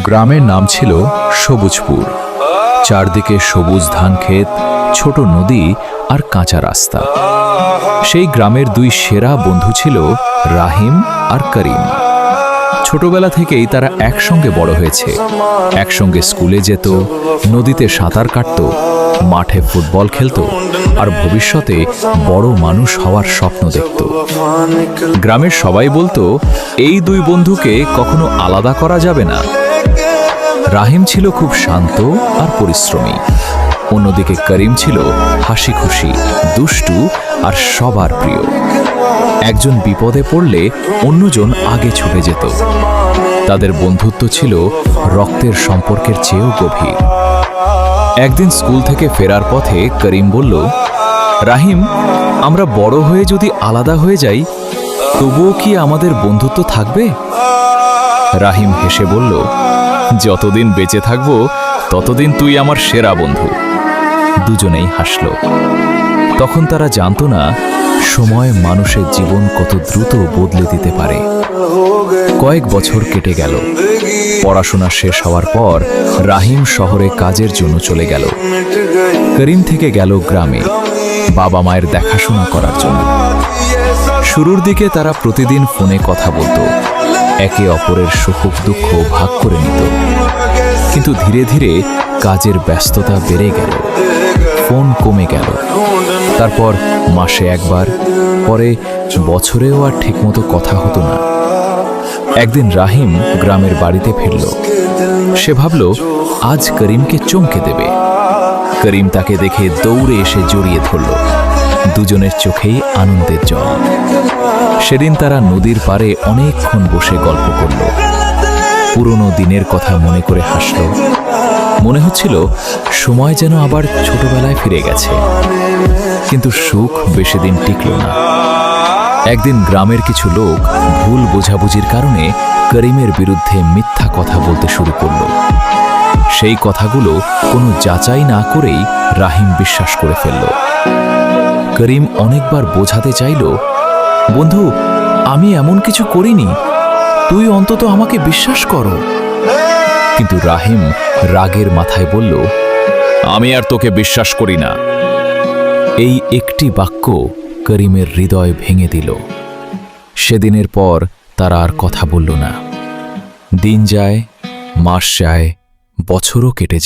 গ্রামের নাম ছিল সবুজপুর। চারদিকে সবুজ ধানক্ষেত, ছোট নদী আর কাঁচা রাস্তা। সেই গ্রামের দুই সেরা বন্ধু ছিল রাহিম আর করিম। ছোটবেলা থেকেই তারা একসঙ্গে বড় হয়েছে, একসঙ্গে স্কুলে যেত, নদীতে সাঁতার কাটত, মাঠে ফুটবল খেলত আর ভবিষ্যতে বড় মানুষ হওয়ার স্বপ্ন দেখত। গ্রামের সবাই বলতো এই দুই বন্ধুকে কখনো আলাদা করা যাবে না। রাহিম ছিল খুব শান্ত আর পরিশ্রমী, অন্যদিকে করিম ছিল হাসি খুশি, দুষ্টু আর সবার প্রিয়। একজন বিপদে পড়লে অন্যজন আগে ছুটে যেত। তাদের বন্ধুত্ব ছিল রক্তের সম্পর্কের চেয়েও গভীর। একদিন স্কুল থেকে ফেরার পথে করিম বলল, রাহিম, আমরা বড় হয়ে যদি আলাদা হয়ে যাই তবুও কি আমাদের বন্ধুত্ব থাকবে? রাহিম হেসে বলল, যতদিন বেঁচে থাকবো ততদিন তুই আমার সেরা বন্ধু। দুজনেই হাসল। তখন তারা জানতো না সময় মানুষের জীবন কত দ্রুত বদলে দিতে পারে। কয়েক বছর কেটে গেল। পড়াশোনা শেষ হওয়ার পর রাহিম শহরে কাজের জন্য চলে গেল। করিম থেকে গেল গ্রামে বাবা মায়ের দেখাশোনা করার জন্য। শুরুর দিকে তারা প্রতিদিন ফোনে কথা বলতো, একে অপরের সুখ দুঃখ ভাগ করে নিত। কিন্তু ধীরে ধীরে কাজের ব্যস্ততা বেড়ে গেল, ফোন কমে গেল। তারপর মাসে একবার, পরে বছরেও আর ঠিকমতো কথা হতো না। একদিন রাহিম গ্রামের বাড়িতে ফিরল। সে ভাবল আজ করিমকে চমকে দেবে। করিম তাকে দেখে দৌড়ে এসে জড়িয়ে ধরল। দুজনের চোখেই আনন্দের জল। সেদিন তারা নদীর পাড়ে অনেকক্ষণ বসে গল্প করল। পুরনো দিনের কথা মনে করে হাসল। মনে হচ্ছিল সময় যেন আবার ছোটবেলায় ফিরে গেছে। কিন্তু সুখ বেশি দিন টিকল না। একদিন গ্রামের কিছু লোক ভুল বোঝাবুঝির কারণে করিমের বিরুদ্ধে মিথ্যা কথা বলতে শুরু করল। সেই কথাগুলো কোনো যাচাই না করেই রাহিম বিশ্বাস করে ফেলল। করিম অনেকবার বোঝাতে চাইল, বন্ধু, আমি এমন কিছু করিনি, তুই অন্তত আমাকে বিশ্বাস করো। কিন্তু রাহিম রাগের মাথায় বলল, আমি আর তোকে বিশ্বাস করি না। এই একটি বাক্য করিমের হৃদয় ভেঙে দিল। সেদিনের পর তারা আর কথা বলল না। দিন যায়, মাস যায়, বছরও কেটে যায়।